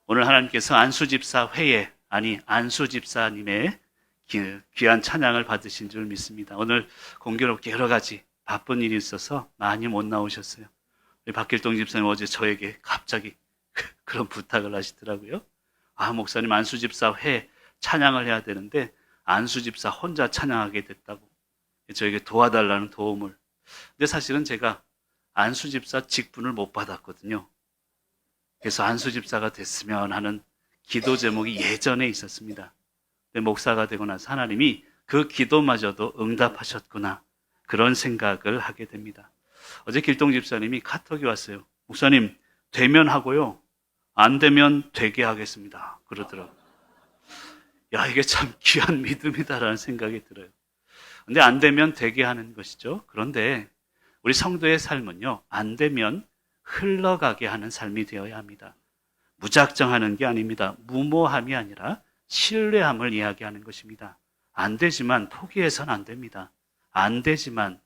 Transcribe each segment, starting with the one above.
오늘 하나님께서 안수집사 회에, 아니 안수집사님의 귀한 찬양을 받으신 줄 믿습니다. 오늘 공교롭게 여러 가지 바쁜 일이 있어서 많이 못 나오셨어요. 우리 박길동 집사님 어제 저에게 갑자기 그런 부탁을 하시더라고요. 목사님 안수집사 회 찬양을 해야 되는데 안수집사 혼자 찬양하게 됐다고 저에게 도와달라는 도움을. 근데 사실은 제가 안수집사 직분을 못 받았거든요. 그래서 안수집사가 됐으면 하는 기도 제목이 예전에 있었습니다. 근데 목사가 되고 나서 하나님이 그 기도마저도 응답하셨구나, 그런 생각을 하게 됩니다. 어제 길동 집사님이 카톡이 왔어요. 목사님, 되면 하고요, 안 되면 되게 하겠습니다, 그러더라고요. 이게 참 귀한 믿음이다라는 생각이 들어요. 근데 안 되면 되게 하는 것이죠. 그런데 우리 성도의 삶은요, 안 되면 흘러가게 하는 삶이 되어야 합니다. 무작정 하는 게 아닙니다. 무모함이 아니라 신뢰함을 이야기하는 것입니다. 안 되지만 포기해서는 안 됩니다. 안 되지만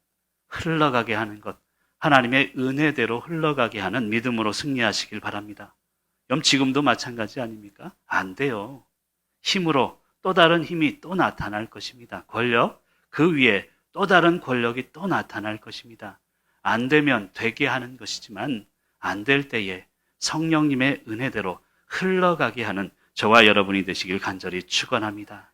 흘러가게 하는 것, 하나님의 은혜대로 흘러가게 하는 믿음으로 승리하시길 바랍니다. 그럼 지금도 마찬가지 아닙니까? 안 돼요. 힘으로 또 다른 힘이 또 나타날 것입니다. 권력, 그 위에 또 다른 권력이 또 나타날 것입니다. 안 되면 되게 하는 것이지만 안 될 때에 성령님의 은혜대로 흘러가게 하는 저와 여러분이 되시길 간절히 축원합니다.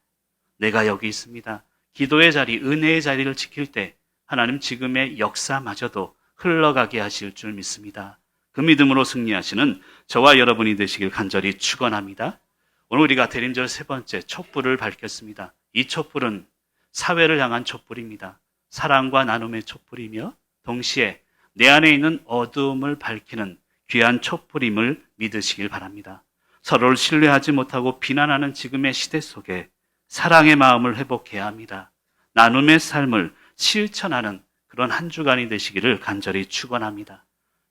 내가 여기 있습니다. 기도의 자리, 은혜의 자리를 지킬 때 하나님 지금의 역사마저도 흘러가게 하실 줄 믿습니다. 그 믿음으로 승리하시는 저와 여러분이 되시길 간절히 축원합니다. 오늘 우리가 대림절 세 번째 촛불을 밝혔습니다. 이 촛불은 사회를 향한 촛불입니다. 사랑과 나눔의 촛불이며 동시에 내 안에 있는 어두움을 밝히는 귀한 촛불임을 믿으시길 바랍니다. 서로를 신뢰하지 못하고 비난하는 지금의 시대 속에 사랑의 마음을 회복해야 합니다. 나눔의 삶을 실천하는 그런 한 주간이 되시기를 간절히 축원합니다.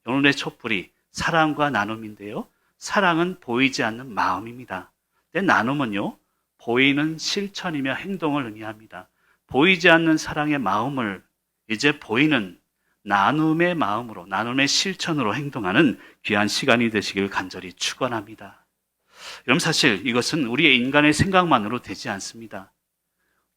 오늘의 촛불이 사랑과 나눔인데요. 사랑은 보이지 않는 마음입니다. 근데 나눔은요, 보이는 실천이며 행동을 의미합니다. 보이지 않는 사랑의 마음을 이제 보이는 나눔의 마음으로, 나눔의 실천으로 행동하는 귀한 시간이 되시길 간절히 축원합니다. 여러분, 사실 이것은 우리의 인간의 생각만으로 되지 않습니다.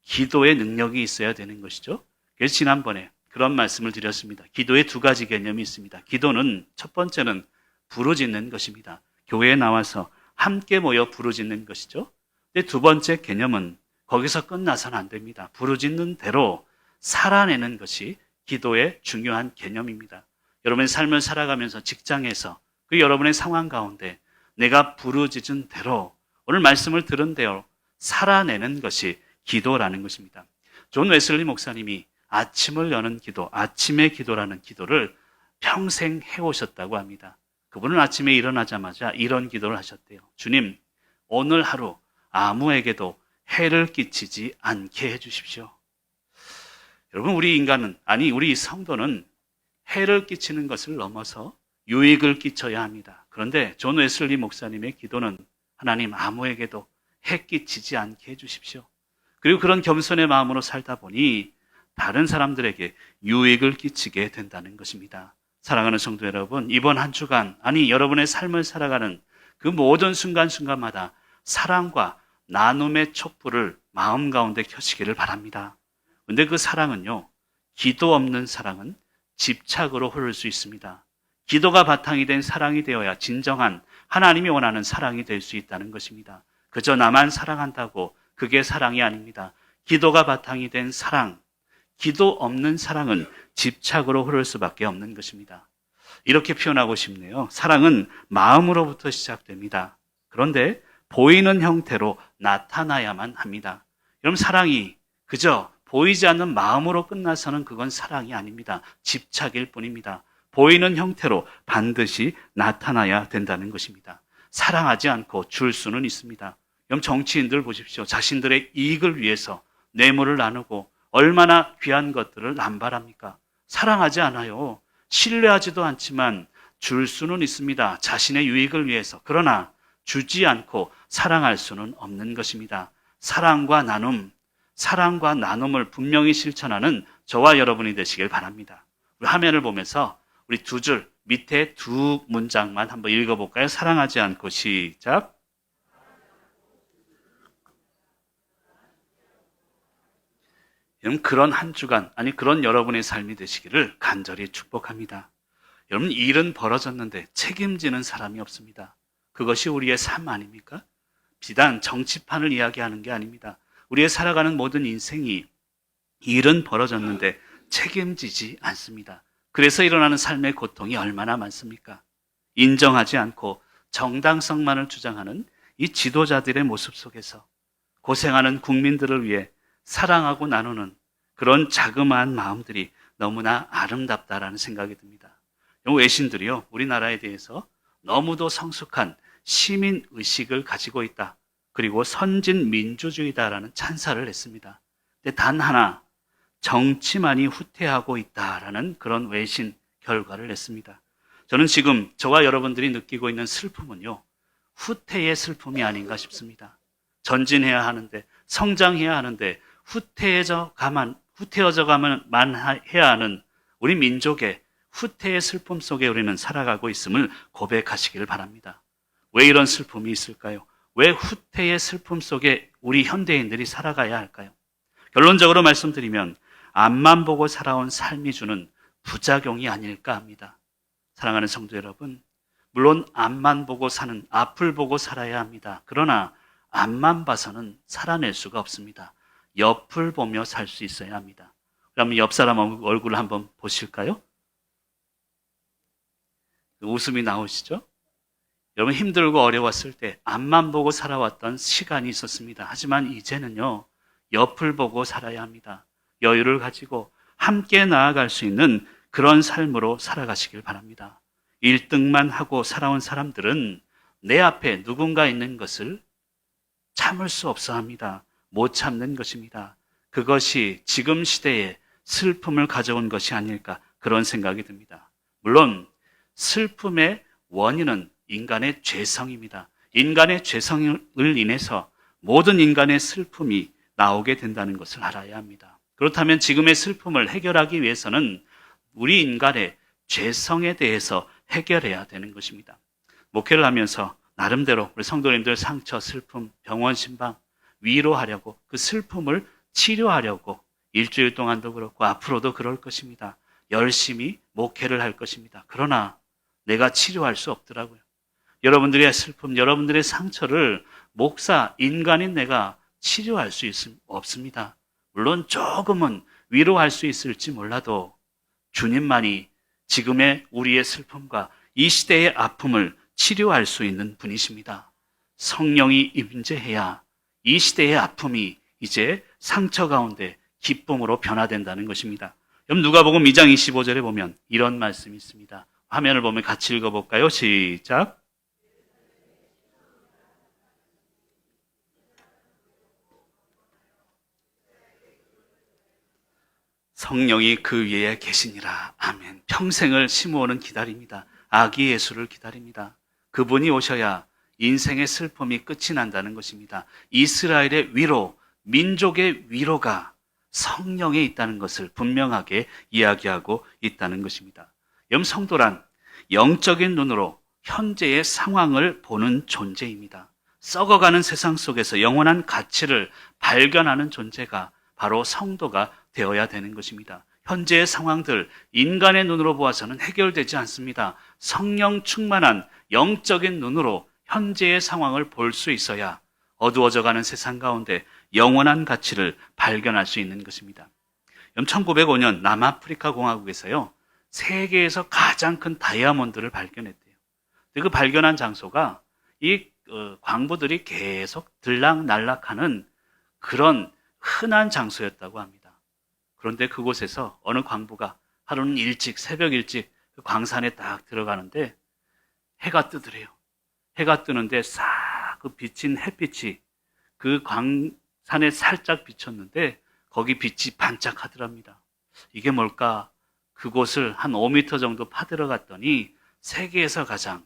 기도의 능력이 있어야 되는 것이죠. 그래서 지난번에 그런 말씀을 드렸습니다. 기도의 두 가지 개념이 있습니다. 기도는 첫 번째는 부르짖는 것입니다. 교회에 나와서 함께 모여 부르짖는 것이죠. 근데 두 번째 개념은 거기서 끝나서는 안 됩니다. 부르짖는 대로 살아내는 것이 기도의 중요한 개념입니다. 여러분의 삶을 살아가면서 직장에서 그 여러분의 상황 가운데 내가 부르짖은 대로, 오늘 말씀을 들은 대로 살아내는 것이 기도라는 것입니다. 존 웨슬리 목사님이 아침을 여는 기도, 아침의 기도라는 기도를 평생 해오셨다고 합니다. 그분은 아침에 일어나자마자 이런 기도를 하셨대요. 주님, 오늘 하루 아무에게도 해를 끼치지 않게 해주십시오. 여러분, 우리 인간은, 아니 우리 성도는 해를 끼치는 것을 넘어서 유익을 끼쳐야 합니다. 그런데 존 웨슬리 목사님의 기도는 하나님, 아무에게도 해 끼치지 않게 해주십시오. 그리고 그런 겸손의 마음으로 살다 보니 다른 사람들에게 유익을 끼치게 된다는 것입니다. 사랑하는 성도 여러분, 이번 한 주간, 아니 여러분의 삶을 살아가는 그 모든 순간순간마다 사랑과 나눔의 촛불을 마음 가운데 켜시기를 바랍니다. 근데 그 사랑은요, 기도 없는 사랑은 집착으로 흐를 수 있습니다. 기도가 바탕이 된 사랑이 되어야 진정한 하나님이 원하는 사랑이 될 수 있다는 것입니다. 그저 나만 사랑한다고 그게 사랑이 아닙니다. 기도가 바탕이 된 사랑, 기도 없는 사랑은 집착으로 흐를 수밖에 없는 것입니다. 이렇게 표현하고 싶네요. 사랑은 마음으로부터 시작됩니다. 그런데 보이는 형태로 나타나야만 합니다. 여러분, 사랑이 그저 보이지 않는 마음으로 끝나서는 그건 사랑이 아닙니다. 집착일 뿐입니다. 보이는 형태로 반드시 나타나야 된다는 것입니다. 사랑하지 않고 줄 수는 있습니다. 그럼 정치인들 보십시오. 자신들의 이익을 위해서 뇌물을 나누고 얼마나 귀한 것들을 남발합니까? 사랑하지 않아요. 신뢰하지도 않지만 줄 수는 있습니다. 자신의 유익을 위해서. 그러나 주지 않고 사랑할 수는 없는 것입니다. 사랑과 나눔을 분명히 실천하는 저와 여러분이 되시길 바랍니다. 우리 화면을 보면서 우리 두 줄 밑에 두 문장만 한번 읽어볼까요? 사랑하지 않고 시작. 여러분 그런 한 주간 아니 그런 여러분의 삶이 되시기를 간절히 축복합니다. 여러분 일은 벌어졌는데 책임지는 사람이 없습니다. 그것이 우리의 삶 아닙니까? 비단 정치판을 이야기하는 게 아닙니다. 우리의 살아가는 모든 인생이 일은 벌어졌는데 책임지지 않습니다. 그래서 일어나는 삶의 고통이 얼마나 많습니까? 인정하지 않고 정당성만을 주장하는 이 지도자들의 모습 속에서 고생하는 국민들을 위해 사랑하고 나누는 그런 자그마한 마음들이 너무나 아름답다라는 생각이 듭니다. 외신들이요, 우리나라에 대해서 너무도 성숙한 시민의식을 가지고 있다. 그리고 선진 민주주의다라는 찬사를 했습니다. 근데 단 하나, 정치만이 후퇴하고 있다라는 그런 외신 결과를 냈습니다. 저는 지금 저와 여러분들이 느끼고 있는 슬픔은요, 후퇴의 슬픔이 아닌가 싶습니다. 전진해야 하는데, 성장해야 하는데, 후퇴해져가만 해야 하는 우리 민족의 후퇴의 슬픔 속에 우리는 살아가고 있음을 고백하시기를 바랍니다. 왜 이런 슬픔이 있을까요? 왜 후퇴의 슬픔 속에 우리 현대인들이 살아가야 할까요? 결론적으로 말씀드리면 앞만 보고 살아온 삶이 주는 부작용이 아닐까 합니다. 사랑하는 성도 여러분, 물론 앞만 보고 사는 앞을 보고 살아야 합니다. 그러나 앞만 봐서는 살아낼 수가 없습니다. 옆을 보며 살 수 있어야 합니다. 그러면 옆 사람 얼굴을 한번 보실까요? 웃음이 나오시죠? 여러분 힘들고 어려웠을 때 앞만 보고 살아왔던 시간이 있었습니다. 하지만 이제는요, 옆을 보고 살아야 합니다. 여유를 가지고 함께 나아갈 수 있는 그런 삶으로 살아가시길 바랍니다. 1등만 하고 살아온 사람들은 내 앞에 누군가 있는 것을 참을 수 없어 합니다. 못 참는 것입니다. 그것이 지금 시대에 슬픔을 가져온 것이 아닐까 그런 생각이 듭니다. 물론 슬픔의 원인은 인간의 죄성입니다. 인간의 죄성을 인해서 모든 인간의 슬픔이 나오게 된다는 것을 알아야 합니다. 그렇다면 지금의 슬픔을 해결하기 위해서는 우리 인간의 죄성에 대해서 해결해야 되는 것입니다. 목회를 하면서 나름대로 우리 성도님들 상처, 슬픔, 병원 신방 위로하려고 그 슬픔을 치료하려고 일주일 동안도 그렇고 앞으로도 그럴 것입니다. 열심히 목회를 할 것입니다. 그러나 내가 치료할 수 없더라고요. 여러분들의 슬픔, 여러분들의 상처를 목사, 인간인 내가 치료할 수 없습니다. 물론 조금은 위로할 수 있을지 몰라도 주님만이 지금의 우리의 슬픔과 이 시대의 아픔을 치료할 수 있는 분이십니다. 성령이 임재해야 이 시대의 아픔이 이제 상처 가운데 기쁨으로 변화된다는 것입니다. 여러분 누가복음 2장 25절에 보면 이런 말씀이 있습니다. 화면을 보면 같이 읽어볼까요? 시작. 성령이 그 위에 계시니라. 아멘. 평생을 시므온은 기다립니다. 아기 예수를 기다립니다. 그분이 오셔야 인생의 슬픔이 끝이 난다는 것입니다. 이스라엘의 위로, 민족의 위로가 성령에 있다는 것을 분명하게 이야기하고 있다는 것입니다. 성도란 영적인 눈으로 현재의 상황을 보는 존재입니다. 썩어가는 세상 속에서 영원한 가치를 발견하는 존재가 바로 성도가 되어야 되는 것입니다. 현재의 상황들 인간의 눈으로 보아서는 해결되지 않습니다. 성령 충만한 영적인 눈으로 현재의 상황을 볼 수 있어야 어두워져가는 세상 가운데 영원한 가치를 발견할 수 있는 것입니다. 1905년 남아프리카 공화국에서요, 세계에서 가장 큰 다이아몬드를 발견했대요. 그 발견한 장소가 이 광부들이 계속 들락날락하는 그런 흔한 장소였다고 합니다. 그런데 그곳에서 어느 광부가 하루는 일찍, 새벽 일찍 그 광산에 딱 들어가는데 해가 뜨더래요. 해가 뜨는데 싹 그 비친 햇빛이 그 광산에 살짝 비쳤는데 거기 빛이 반짝하더랍니다. 이게 뭘까? 그곳을 한 5m 정도 파들어갔더니 세계에서 가장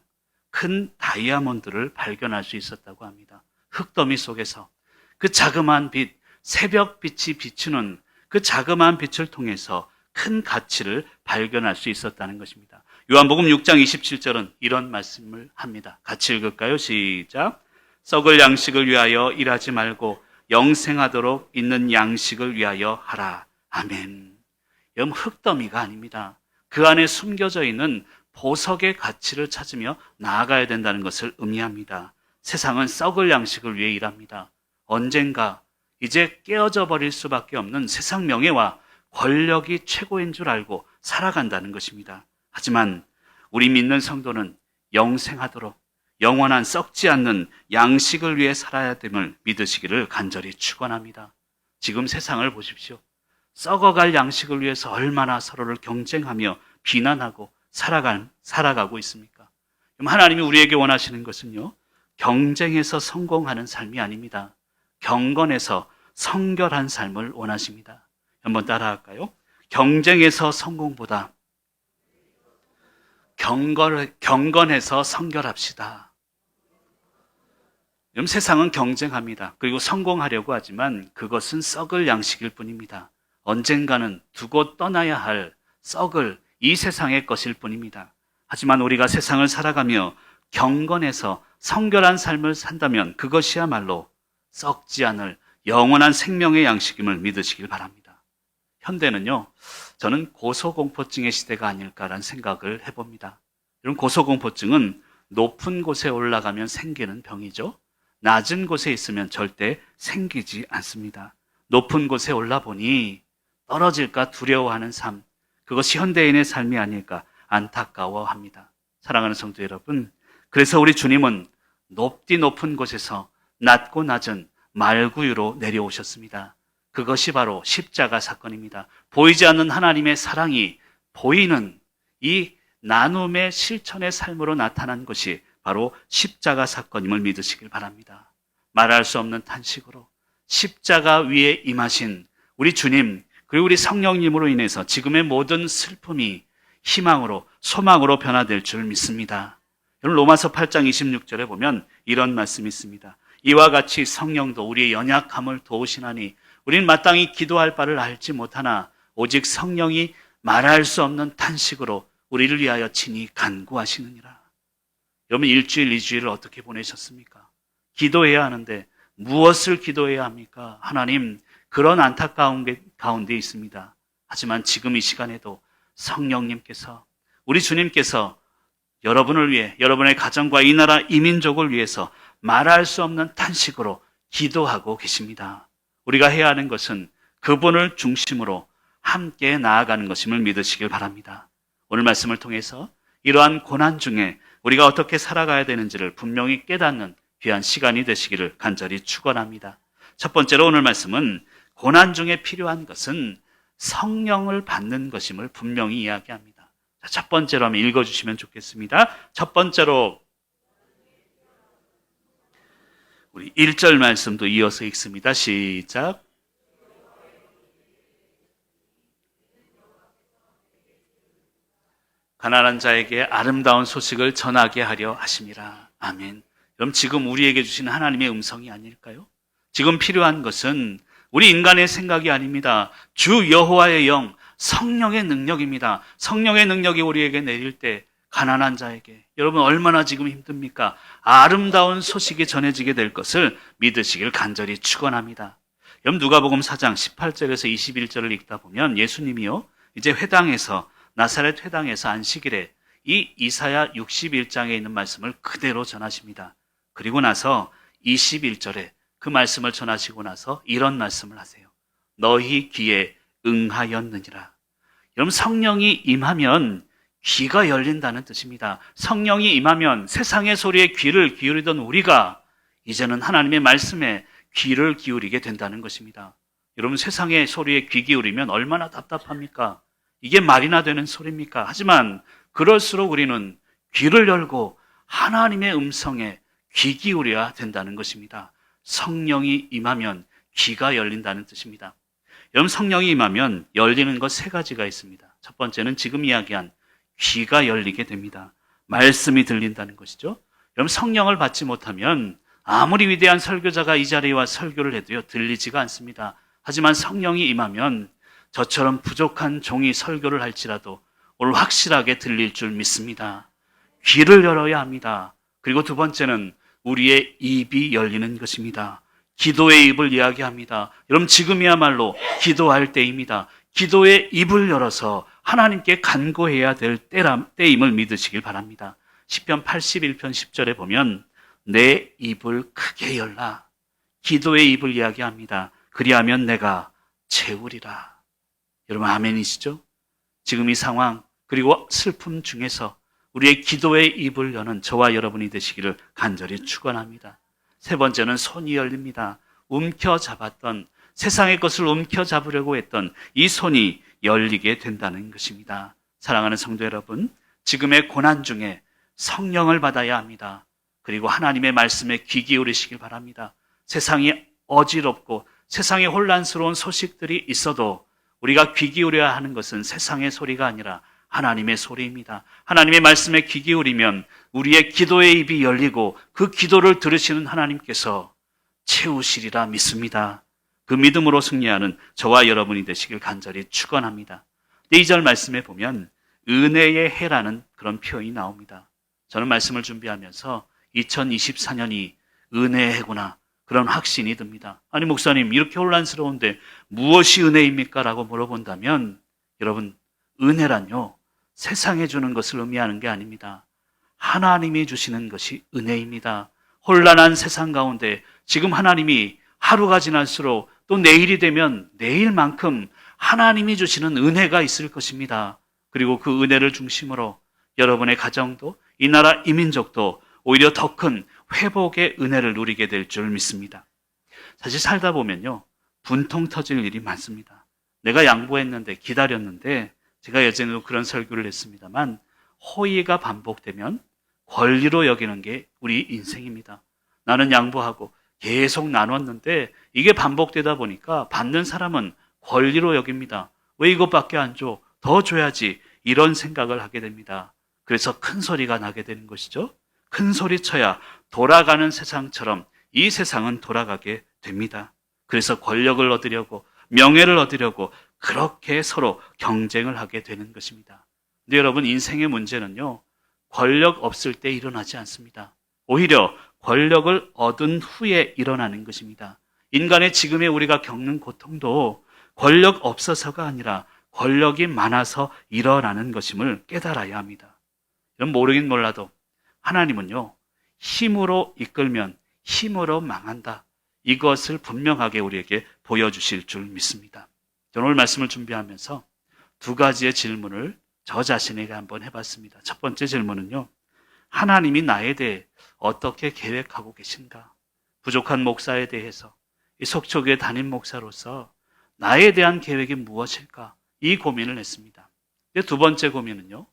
큰 다이아몬드를 발견할 수 있었다고 합니다. 흙더미 속에서 그 자그마한 빛, 새벽 빛이 비추는 그 자그마한 빛을 통해서 큰 가치를 발견할 수 있었다는 것입니다. 요한복음 6장 27절은 이런 말씀을 합니다. 같이 읽을까요? 시작. 썩을 양식을 위하여 일하지 말고 영생하도록 있는 양식을 위하여 하라. 아멘. 흙더미가 아닙니다. 그 안에 숨겨져 있는 보석의 가치를 찾으며 나아가야 된다는 것을 의미합니다. 세상은 썩을 양식을 위해 일합니다. 언젠가 이제 깨어져 버릴 수밖에 없는 세상 명예와 권력이 최고인 줄 알고 살아간다는 것입니다. 하지만 우리 믿는 성도는 영생하도록 영원한 썩지 않는 양식을 위해 살아야 됨을 믿으시기를 간절히 축원합니다. 지금 세상을 보십시오. 썩어갈 양식을 위해서 얼마나 서로를 경쟁하며 비난하고 살아가고 있습니까? 하나님이 우리에게 원하시는 것은요, 경쟁에서 성공하는 삶이 아닙니다. 경건에서 성결한 삶을 원하십니다. 한번 따라할까요? 경쟁에서 성공보다 경건해서 성결합시다. 세상은 경쟁합니다. 그리고 성공하려고 하지만 그것은 썩을 양식일 뿐입니다. 언젠가는 두고 떠나야 할 썩을 이 세상의 것일 뿐입니다. 하지만 우리가 세상을 살아가며 경건해서 성결한 삶을 산다면 그것이야말로 썩지 않을 영원한 생명의 양식임을 믿으시길 바랍니다. 현대는요, 저는 고소공포증의 시대가 아닐까라는 생각을 해봅니다. 이런 고소공포증은 높은 곳에 올라가면 생기는 병이죠. 낮은 곳에 있으면 절대 생기지 않습니다. 높은 곳에 올라보니 떨어질까 두려워하는 삶, 그것이 현대인의 삶이 아닐까 안타까워합니다. 사랑하는 성도 여러분, 그래서 우리 주님은 높디 높은 곳에서 낮고 낮은 말구유로 내려오셨습니다. 그것이 바로 십자가 사건입니다. 보이지 않는 하나님의 사랑이 보이는 이 나눔의 실천의 삶으로 나타난 것이 바로 십자가 사건임을 믿으시길 바랍니다. 말할 수 없는 탄식으로 십자가 위에 임하신 우리 주님, 그리고 우리 성령님으로 인해서 지금의 모든 슬픔이 희망으로, 소망으로 변화될 줄 믿습니다. 여러분, 로마서 8장 26절에 보면 이런 말씀이 있습니다. 이와 같이 성령도 우리의 연약함을 도우시나니 우리는 마땅히 기도할 바를 알지 못하나 오직 성령이 말할 수 없는 탄식으로 우리를 위하여 친히 간구하시느니라. 여러분, 일주일, 2주일을 어떻게 보내셨습니까? 기도해야 하는데 무엇을 기도해야 합니까? 하나님, 그런 안타까운 가운데 있습니다. 하지만 지금 이 시간에도 성령님께서, 우리 주님께서 여러분을 위해, 여러분의 가정과 이 나라 이민족을 위해서 말할 수 없는 탄식으로 기도하고 계십니다. 우리가 해야 하는 것은 그분을 중심으로 함께 나아가는 것임을 믿으시길 바랍니다. 오늘 말씀을 통해서 이러한 고난 중에 우리가 어떻게 살아가야 되는지를 분명히 깨닫는 귀한 시간이 되시기를 간절히 축원합니다. 첫 번째로 오늘 말씀은 고난 중에 필요한 것은 성령을 받는 것임을 분명히 이야기합니다. 첫 번째로 한번 읽어주시면 좋겠습니다. 첫 번째로 우리 1절 말씀도 이어서 읽습니다. 시작. 가난한 자에게 아름다운 소식을 전하게 하려 하심이라. 아멘. 그럼 지금 우리에게 주신 하나님의 음성이 아닐까요? 지금 필요한 것은 우리 인간의 생각이 아닙니다. 주 여호와의 영, 성령의 능력입니다. 성령의 능력이 우리에게 내릴 때 가난한 자에게, 여러분 얼마나 지금 힘듭니까? 아름다운 소식이 전해지게 될 것을 믿으시길 간절히 축원합니다. 여러분, 누가복음 4장 18절에서 21절을 읽다 보면 예수님이요, 이제 회당에서, 나사렛 회당에서 안식일에 이 이사야 61장에 있는 말씀을 그대로 전하십니다. 그리고 나서 21절에 그 말씀을 전하시고 나서 이런 말씀을 하세요. 너희 귀에 응하였느니라. 여러분, 성령이 임하면 귀가 열린다는 뜻입니다. 성령이 임하면 세상의 소리에 귀를 기울이던 우리가 이제는 하나님의 말씀에 귀를 기울이게 된다는 것입니다. 여러분, 세상의 소리에 귀 기울이면 얼마나 답답합니까? 이게 말이나 되는 소리입니까? 하지만 그럴수록 우리는 귀를 열고 하나님의 음성에 귀 기울여야 된다는 것입니다. 성령이 임하면 귀가 열린다는 뜻입니다. 여러분, 성령이 임하면 열리는 것 세 가지가 있습니다. 첫 번째는 지금 이야기한 귀가 열리게 됩니다. 말씀이 들린다는 것이죠. 여러분, 성령을 받지 못하면 아무리 위대한 설교자가 이 자리에 와 설교를 해도요, 들리지가 않습니다. 하지만 성령이 임하면 저처럼 부족한 종이 설교를 할지라도 오늘 확실하게 들릴 줄 믿습니다. 귀를 열어야 합니다. 그리고 두 번째는 우리의 입이 열리는 것입니다. 기도의 입을 이야기합니다. 여러분 지금이야말로 기도할 때입니다. 기도의 입을 열어서 하나님께 간구해야 될 때임을 믿으시길 바랍니다. 시편 81편 10절에 보면 내 입을 크게 열라. 기도의 입을 이야기합니다. 그리하면 내가 채우리라. 여러분 아멘이시죠? 지금 이 상황 그리고 슬픔 중에서 우리의 기도의 입을 여는 저와 여러분이 되시기를 간절히 축원합니다. 세 번째는 손이 열립니다. 움켜잡았던 세상의 것을 움켜잡으려고 했던 이 손이 열리게 된다는 것입니다. 사랑하는 성도 여러분, 지금의 고난 중에 성령을 받아야 합니다. 그리고 하나님의 말씀에 귀 기울이시길 바랍니다. 세상이 어지럽고 세상에 혼란스러운 소식들이 있어도 우리가 귀 기울여야 하는 것은 세상의 소리가 아니라 하나님의 소리입니다. 하나님의 말씀에 귀 기울이면 우리의 기도의 입이 열리고 그 기도를 들으시는 하나님께서 채우시리라 믿습니다. 그 믿음으로 승리하는 저와 여러분이 되시길 간절히 축원합니다. 2절 말씀에 보면 은혜의 해라는 그런 표현이 나옵니다. 저는 말씀을 준비하면서 2024년이 은혜의 해구나 그런 확신이 듭니다. 아니 목사님 이렇게 혼란스러운데 무엇이 은혜입니까? 라고 물어본다면 여러분 은혜란요 세상에 주는 것을 의미하는 게 아닙니다. 하나님이 주시는 것이 은혜입니다. 혼란한 세상 가운데 지금 하나님이 하루가 지날수록 또 내일이 되면 내일만큼 하나님이 주시는 은혜가 있을 것입니다. 그리고 그 은혜를 중심으로 여러분의 가정도 이 나라 이민족도 오히려 더 큰 회복의 은혜를 누리게 될 줄 믿습니다. 사실 살다 보면요 분통 터질 일이 많습니다. 내가 양보했는데 기다렸는데 제가 예전에도 그런 설교를 했습니다만 호의가 반복되면 권리로 여기는 게 우리 인생입니다. 나는 양보하고 계속 나눴는데 이게 반복되다 보니까 받는 사람은 권리로 여깁니다. 왜 이것밖에 안 줘? 더 줘야지. 이런 생각을 하게 됩니다. 그래서 큰 소리가 나게 되는 것이죠. 큰 소리 쳐야 돌아가는 세상처럼 이 세상은 돌아가게 됩니다. 그래서 권력을 얻으려고 명예를 얻으려고 그렇게 서로 경쟁을 하게 되는 것입니다. 근데 여러분 인생의 문제는요. 권력 없을 때 일어나지 않습니다. 오히려 권력을 얻은 후에 일어나는 것입니다. 인간의 지금의 우리가 겪는 고통도 권력 없어서가 아니라 권력이 많아서 일어나는 것임을 깨달아야 합니다. 여러분 모르긴 몰라도 하나님은요. 힘으로 이끌면 힘으로 망한다. 이것을 분명하게 우리에게 보여주실 줄 믿습니다. 저는 오늘 말씀을 준비하면서 두 가지의 질문을 저 자신에게 한번 해봤습니다. 첫 번째 질문은요. 하나님이 나에 대해 어떻게 계획하고 계신가? 부족한 목사에 대해서 이 속초교회 담임 목사로서 나에 대한 계획이 무엇일까? 이 고민을 했습니다. 두 번째 고민은요.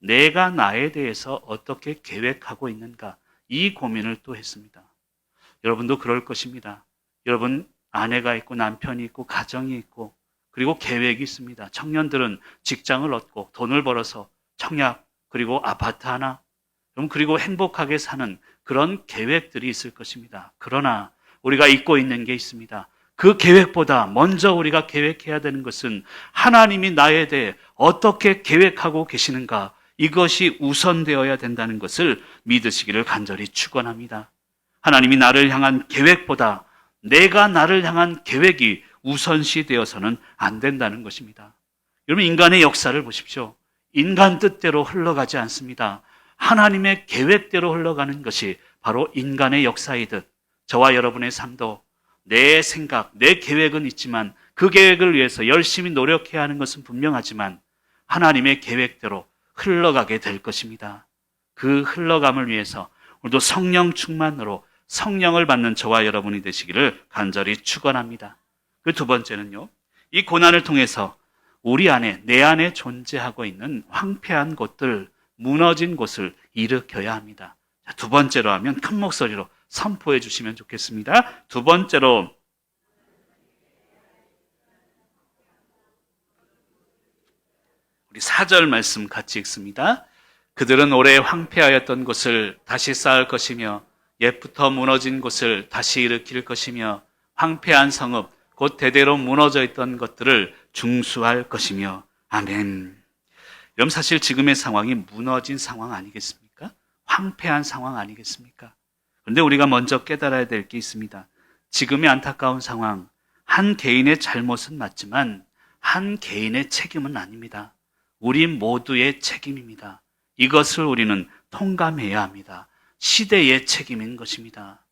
내가 나에 대해서 어떻게 계획하고 있는가? 이 고민을 또 했습니다. 여러분도 그럴 것입니다. 여러분 아내가 있고 남편이 있고 가정이 있고 그리고 계획이 있습니다. 청년들은 직장을 얻고 돈을 벌어서 청약 그리고 아파트 하나 그리고 행복하게 사는 그런 계획들이 있을 것입니다. 그러나 우리가 잊고 있는 게 있습니다. 그 계획보다 먼저 우리가 계획해야 되는 것은 하나님이 나에 대해 어떻게 계획하고 계시는가 이것이 우선되어야 된다는 것을 믿으시기를 간절히 축원합니다. 하나님이 나를 향한 계획보다 내가 나를 향한 계획이 우선시 되어서는 안 된다는 것입니다. 여러분 인간의 역사를 보십시오. 인간 뜻대로 흘러가지 않습니다. 하나님의 계획대로 흘러가는 것이 바로 인간의 역사이듯 저와 여러분의 삶도 내 생각, 내 계획은 있지만 그 계획을 위해서 열심히 노력해야 하는 것은 분명하지만 하나님의 계획대로 흘러가게 될 것입니다. 그 흘러감을 위해서 오늘도 성령 충만으로 성령을 받는 저와 여러분이 되시기를 간절히 축원합니다. 그 두 번째는요. 이 고난을 통해서 우리 안에 내 안에 존재하고 있는 황폐한 곳들, 무너진 곳을 일으켜야 합니다. 두 번째로 하면 큰 목소리로 선포해 주시면 좋겠습니다. 두 번째로 우리 4절 말씀 같이 읽습니다. 그들은 오래 황폐하였던 곳을 다시 쌓을 것이며 옛부터 무너진 곳을 다시 일으킬 것이며 황폐한 성읍 곧 대대로 무너져 있던 것들을 중수할 것이며 아멘. 여러분 사실 지금의 상황이 무너진 상황 아니겠습니까? 황폐한 상황 아니겠습니까? 그런데 우리가 먼저 깨달아야 될 게 있습니다. 지금의 안타까운 상황, 한 개인의 잘못은 맞지만 한 개인의 책임은 아닙니다. 우리 모두의 책임입니다. 이것을 우리는 통감해야 합니다. 시대의 책임인 것입니다.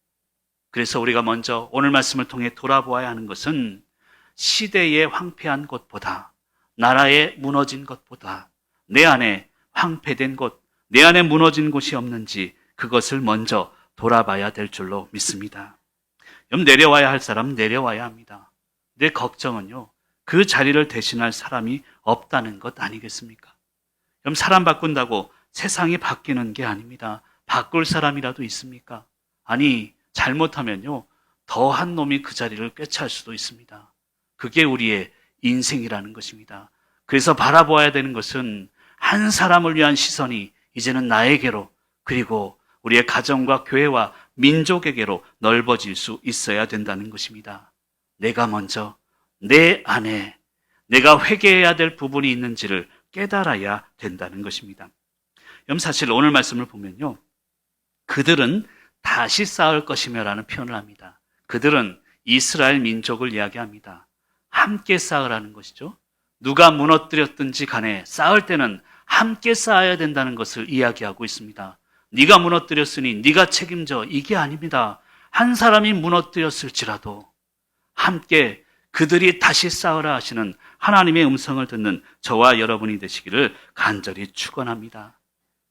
그래서 우리가 먼저 오늘 말씀을 통해 돌아보아야 하는 것은 시대의 황폐한 곳보다, 나라의 무너진 것보다 내 안에 황폐된 곳, 내 안에 무너진 곳이 없는지 그것을 먼저 돌아봐야 될 줄로 믿습니다. 여러분, 내려와야 할 사람은 내려와야 합니다. 내 걱정은요, 그 자리를 대신할 사람이 없다는 것 아니겠습니까? 여러분, 사람 바꾼다고 세상이 바뀌는 게 아닙니다. 바꿀 사람이라도 있습니까? 아니, 잘못하면요, 더한 놈이 그 자리를 꿰찰 수도 있습니다. 그게 우리의 인생이라는 것입니다. 그래서 바라보아야 되는 것은 한 사람을 위한 시선이 이제는 나에게로, 그리고 우리의 가정과 교회와 민족에게로 넓어질 수 있어야 된다는 것입니다. 내가 먼저 내 안에 내가 회개해야 될 부분이 있는지를 깨달아야 된다는 것입니다. 여러분, 사실 오늘 말씀을 보면요, 그들은 다시 쌓을 것이며 라는 표현을 합니다. 그들은 이스라엘 민족을 이야기합니다. 함께 쌓으라는 것이죠. 누가 무너뜨렸든지 간에 쌓을 때는 함께 쌓아야 된다는 것을 이야기하고 있습니다. 네가 무너뜨렸으니 네가 책임져, 이게 아닙니다. 한 사람이 무너뜨렸을지라도 함께 그들이 다시 쌓으라 하시는 하나님의 음성을 듣는 저와 여러분이 되시기를 간절히 축원합니다.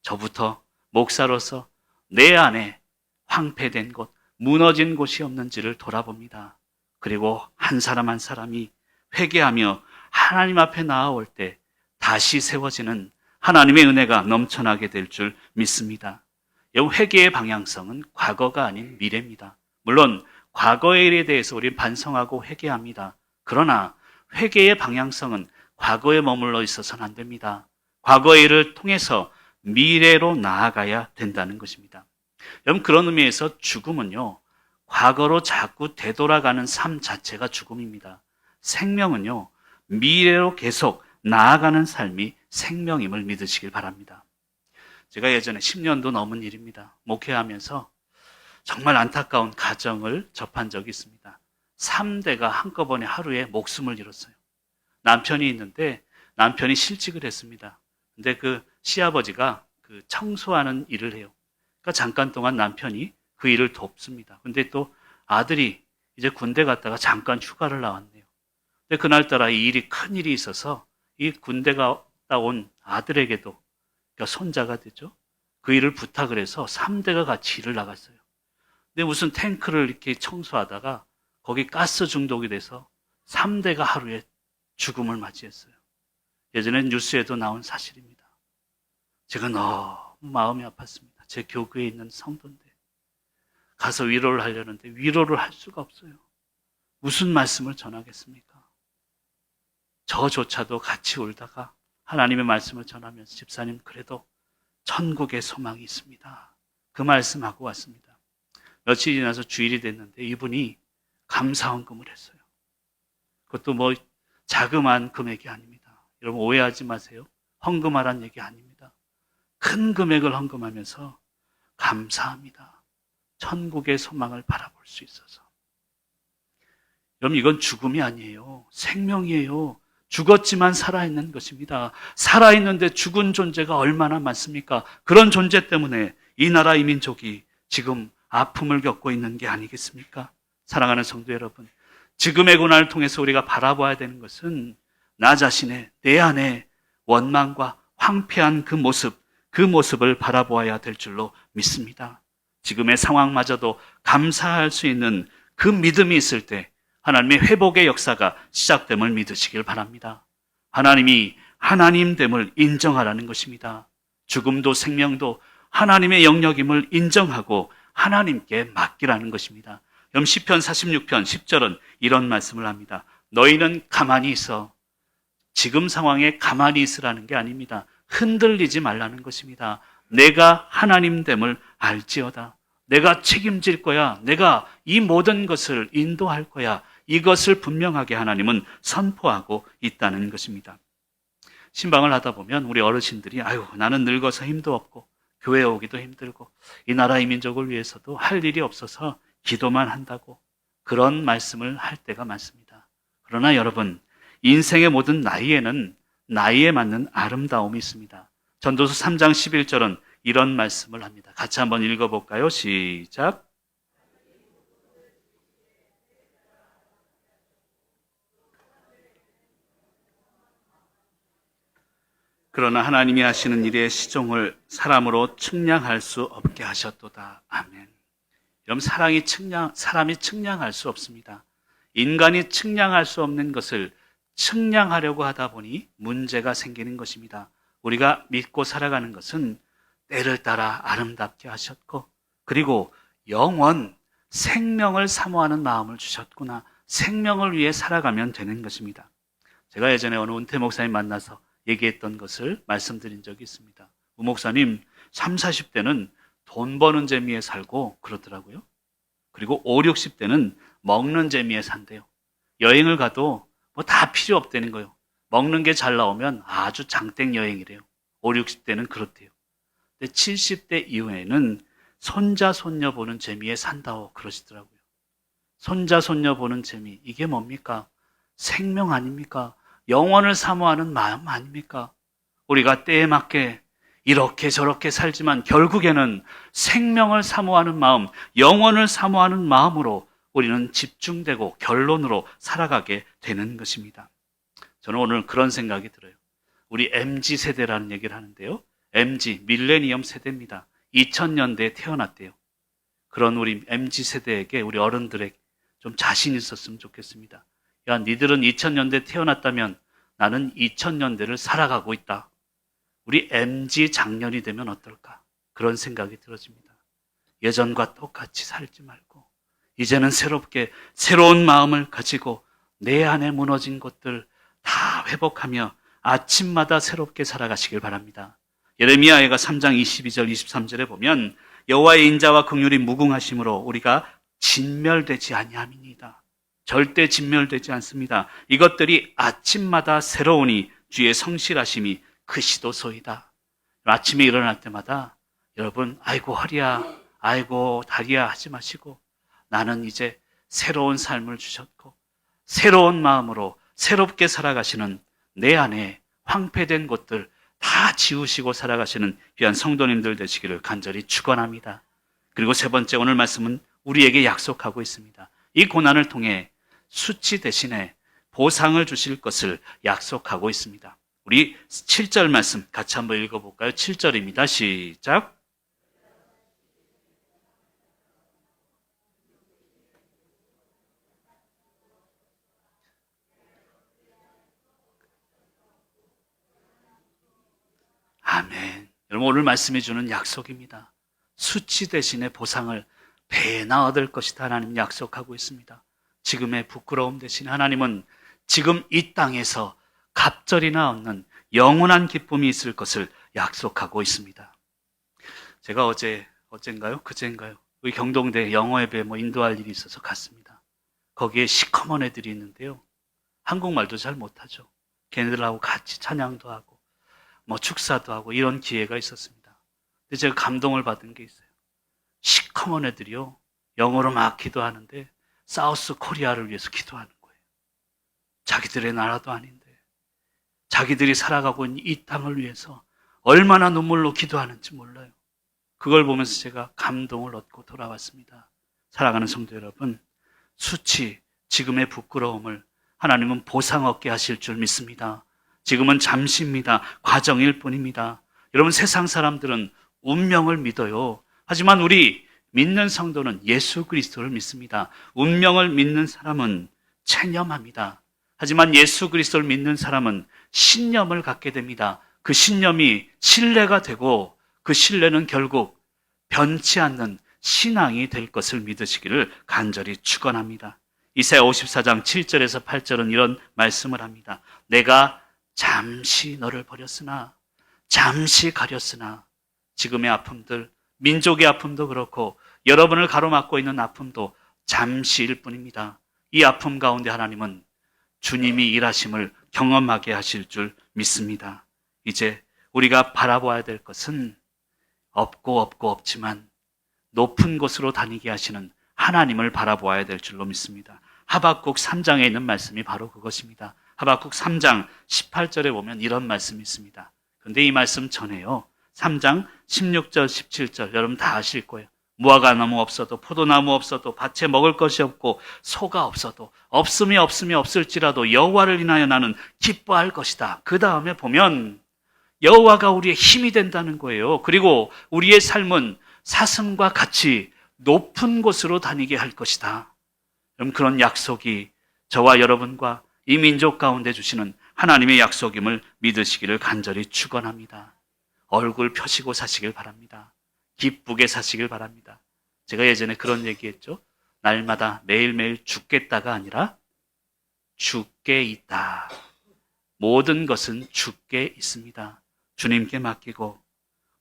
저부터 목사로서 내 안에 황폐된 곳, 무너진 곳이 없는지를 돌아봅니다. 그리고 한 사람 한 사람이 회개하며 하나님 앞에 나아올 때 다시 세워지는 하나님의 은혜가 넘쳐나게 될 줄 믿습니다. 회개의 방향성은 과거가 아닌 미래입니다. 물론 과거의 일에 대해서 우리 반성하고 회개합니다. 그러나 회개의 방향성은 과거에 머물러 있어서는 안 됩니다. 과거의 일을 통해서 미래로 나아가야 된다는 것입니다. 여러분, 그런 의미에서 죽음은요, 과거로 자꾸 되돌아가는 삶 자체가 죽음입니다. 생명은요, 미래로 계속 나아가는 삶이 생명임을 믿으시길 바랍니다. 제가 예전에 10년도 넘은 일입니다. 목회하면서 정말 안타까운 가정을 접한 적이 있습니다. 3대가 한꺼번에 하루에 목숨을 잃었어요. 남편이 있는데 남편이 실직을 했습니다. 근데 그 시아버지가 그 청소하는 일을 해요. 그러니까 잠깐 동안 남편이 그 일을 돕습니다. 근데 또 아들이 이제 군대 갔다가 잠깐 휴가를 나왔네요. 근데 그날따라 이 일이 큰 일이 있어서 이 군대 갔다 온 아들에게도, 그러니까 손자가 되죠, 그 일을 부탁을 해서 3대가 같이 일을 나갔어요. 근데 무슨 탱크를 이렇게 청소하다가 거기 가스 중독이 돼서 3대가 하루에 죽음을 맞이했어요. 예전에 뉴스에도 나온 사실입니다. 제가 너무 마음이 아팠습니다. 제 교구에 있는 성도인데 가서 위로를 하려는데 위로를 할 수가 없어요. 무슨 말씀을 전하겠습니까? 저조차도 같이 울다가 하나님의 말씀을 전하면서 집사님, 그래도 천국의 소망이 있습니다, 그 말씀하고 왔습니다. 며칠 지나서 주일이 됐는데 이분이 감사헌금을 했어요. 그것도 뭐 자그마한 금액이 아닙니다. 여러분 오해하지 마세요. 헌금하라는 얘기 아닙니다. 큰 금액을 헌금하면서 감사합니다, 천국의 소망을 바라볼 수 있어서. 여러분, 이건 죽음이 아니에요. 생명이에요. 죽었지만 살아있는 것입니다. 살아있는데 죽은 존재가 얼마나 많습니까? 그런 존재 때문에 이 나라 이 민족이 지금 아픔을 겪고 있는 게 아니겠습니까? 사랑하는 성도 여러분, 지금의 고난을 통해서 우리가 바라봐야 되는 것은 나 자신의, 내 안에 원망과 황폐한 그 모습을 바라보아야 될 줄로 믿습니다. 지금의 상황마저도 감사할 수 있는 그 믿음이 있을 때 하나님의 회복의 역사가 시작됨을 믿으시길 바랍니다. 하나님이 하나님됨을 인정하라는 것입니다. 죽음도 생명도 하나님의 영역임을 인정하고 하나님께 맡기라는 것입니다. 시편 46편 10절은 이런 말씀을 합니다. 너희는 가만히 있어. 지금 상황에 가만히 있으라는 게 아닙니다. 흔들리지 말라는 것입니다. 내가 하나님됨을 알지어다. 내가 책임질 거야. 내가 이 모든 것을 인도할 거야. 이것을 분명하게 하나님은 선포하고 있다는 것입니다. 신방을 하다 보면 우리 어르신들이 아유 나는 늙어서 힘도 없고 교회 오기도 힘들고 이 나라 이 민족을 위해서도 할 일이 없어서 기도만 한다고 그런 말씀을 할 때가 많습니다. 그러나 여러분, 인생의 모든 나이에는 나이에 맞는 아름다움이 있습니다. 전도서 3장 11절은 이런 말씀을 합니다. 같이 한번 읽어볼까요? 시작. 그러나 하나님이 하시는 일의 시종을 사람으로 측량할 수 없게 하셨도다. 아멘. 여러분, 사람이 측량할 수 없습니다. 인간이 측량할 수 없는 것을 측량하려고 하다 보니 문제가 생기는 것입니다. 우리가 믿고 살아가는 것은 때를 따라 아름답게 하셨고, 그리고 영원, 생명을 사모하는 마음을 주셨구나. 생명을 위해 살아가면 되는 것입니다. 제가 예전에 어느 은퇴 목사님 만나서 얘기했던 것을 말씀드린 적이 있습니다. 우 목사님 30, 40대는 돈 버는 재미에 살고 그러더라고요. 그리고 5, 60대는 먹는 재미에 산대요. 여행을 가도 뭐 다 필요 없다는 거예요. 먹는 게 잘 나오면 아주 장땡 여행이래요. 5, 60대는 그렇대요. 근데 70대 이후에는 손자, 손녀 보는 재미에 산다고 그러시더라고요. 손자, 손녀 보는 재미, 이게 뭡니까? 생명 아닙니까? 영원을 사모하는 마음 아닙니까? 우리가 때에 맞게 이렇게 저렇게 살지만 결국에는 생명을 사모하는 마음, 영원을 사모하는 마음으로 우리는 집중되고 결론으로 살아가게 되는 것입니다. 저는 오늘 그런 생각이 들어요. 우리 MZ세대라는 얘기를 하는데요. MZ, 밀레니엄 세대입니다. 2000년대에 태어났대요. 그런 우리 MZ세대에게 우리 어른들에게 좀 자신 있었으면 좋겠습니다. 야, 니들은 2000년대 태어났다면 나는 2000년대를 살아가고 있다. 우리 MZ 장년이 되면 어떨까? 그런 생각이 들어집니다. 예전과 똑같이 살지 말고 이제는 새롭게 새로운 마음을 가지고 내 안에 무너진 것들 다 회복하며 아침마다 새롭게 살아가시길 바랍니다. 예레미야가 3장 22절 23절에 보면 여호와의 인자와 긍휼이 무궁하심으로 우리가 진멸되지 아니함이니이다. 절대 진멸되지 않습니다. 이것들이 아침마다 새로우니 주의 성실하심이 크시도소이다. 아침에 일어날 때마다 여러분 아이고 허리야 아이고 다리야 하지 마시고 나는 이제 새로운 삶을 주셨고 새로운 마음으로 새롭게 살아가시는 내 안에 황폐된 것들 다 지우시고 살아가시는 귀한 성도님들 되시기를 간절히 축원합니다. 그리고 세 번째, 오늘 말씀은 우리에게 약속하고 있습니다. 이 고난을 통해 수치 대신에 보상을 주실 것을 약속하고 있습니다. 우리 7절 말씀 같이 한번 읽어볼까요? 7절입니다. 시작. 아멘. 여러분, 오늘 말씀해 주는 약속입니다. 수치 대신에 보상을 배나 얻을 것이다. 하나님 약속하고 있습니다. 지금의 부끄러움 대신 하나님은 지금 이 땅에서 갑절이나 얻는 영원한 기쁨이 있을 것을 약속하고 있습니다. 제가 어젠가요? 그젠가요? 우리 경동대 영어예배 인도할 일이 있어서 갔습니다. 거기에 시커먼 애들이 있는데요. 한국말도 잘 못하죠. 걔네들하고 같이 찬양도 하고 축사도 하고 이런 기회가 있었습니다. 근데 제가 감동을 받은 게 있어요. 시커먼 애들이요. 영어로 막 기도하는데 사우스 코리아를 위해서 기도하는 거예요. 자기들의 나라도 아닌데 자기들이 살아가고 있는 이 땅을 위해서 얼마나 눈물로 기도하는지 몰라요. 그걸 보면서 제가 감동을 얻고 돌아왔습니다. 사랑하는 성도 여러분, 수치, 지금의 부끄러움을 하나님은 보상 얻게 하실 줄 믿습니다. 지금은 잠시입니다. 과정일 뿐입니다. 여러분, 세상 사람들은 운명을 믿어요. 하지만 우리 믿는 성도는 예수 그리스도를 믿습니다. 운명을 믿는 사람은 체념합니다. 하지만 예수 그리스도를 믿는 사람은 신념을 갖게 됩니다. 그 신념이 신뢰가 되고 그 신뢰는 결국 변치 않는 신앙이 될 것을 믿으시기를 간절히 축원합니다. 이사야 54장 7절에서 8절은 이런 말씀을 합니다. 내가 잠시 너를 버렸으나 잠시 가렸으나 지금의 아픔들, 민족의 아픔도 그렇고 여러분을 가로막고 있는 아픔도 잠시일 뿐입니다. 이 아픔 가운데 하나님은 주님이 일하심을 경험하게 하실 줄 믿습니다. 이제 우리가 바라봐야 될 것은 없지만 높은 곳으로 다니게 하시는 하나님을 바라보아야 될 줄로 믿습니다. 하박국 3장에 있는 말씀이 바로 그것입니다. 하박국 3장 18절에 보면 이런 말씀이 있습니다. 그런데 이 말씀 전에요. 3장 16절, 17절 여러분 다 아실 거예요. 무화과나무 없어도 포도나무 없어도 밭에 먹을 것이 없고 소가 없어도 없을지라도 여호와를 인하여 나는 기뻐할 것이다. 그 다음에 보면 여호와가 우리의 힘이 된다는 거예요. 그리고 우리의 삶은 사슴과 같이 높은 곳으로 다니게 할 것이다. 그럼 그런 약속이 저와 여러분과 이 민족 가운데 주시는 하나님의 약속임을 믿으시기를 간절히 축원합니다. 얼굴 펴시고 사시길 바랍니다. 기쁘게 사시길 바랍니다. 제가 예전에 그런 얘기했죠. 날마다 매일매일 죽겠다가 아니라 죽게 있다. 모든 것은 죽게 있습니다. 주님께 맡기고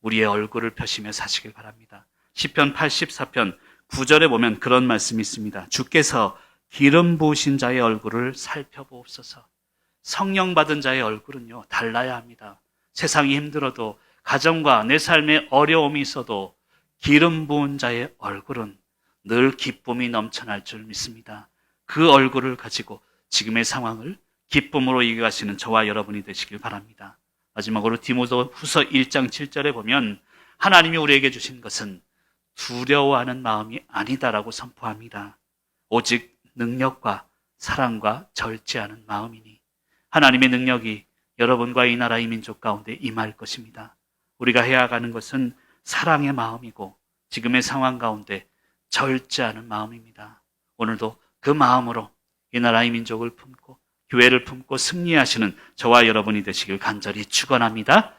우리의 얼굴을 펴시며 사시길 바랍니다. 시편 84편 9절에 보면 그런 말씀이 있습니다. 주께서 기름 부으신 자의 얼굴을 살펴보옵소서. 성령 받은 자의 얼굴은요, 달라야 합니다. 세상이 힘들어도 가정과 내 삶에 어려움이 있어도 기름 부은 자의 얼굴은 늘 기쁨이 넘쳐날 줄 믿습니다. 그 얼굴을 가지고 지금의 상황을 기쁨으로 이겨가시는 저와 여러분이 되시길 바랍니다. 마지막으로 디모데후서 1장 7절에 보면 하나님이 우리에게 주신 것은 두려워하는 마음이 아니다라고 선포합니다. 오직 능력과 사랑과 절제하는 마음이니 하나님의 능력이 여러분과 이 나라 이 민족 가운데 임할 것입니다. 우리가 해야 하는 것은 사랑의 마음이고 지금의 상황 가운데 절제하는 마음입니다. 오늘도 그 마음으로 이 나라 이 민족을 품고 교회를 품고 승리하시는 저와 여러분이 되시길 간절히 축원합니다.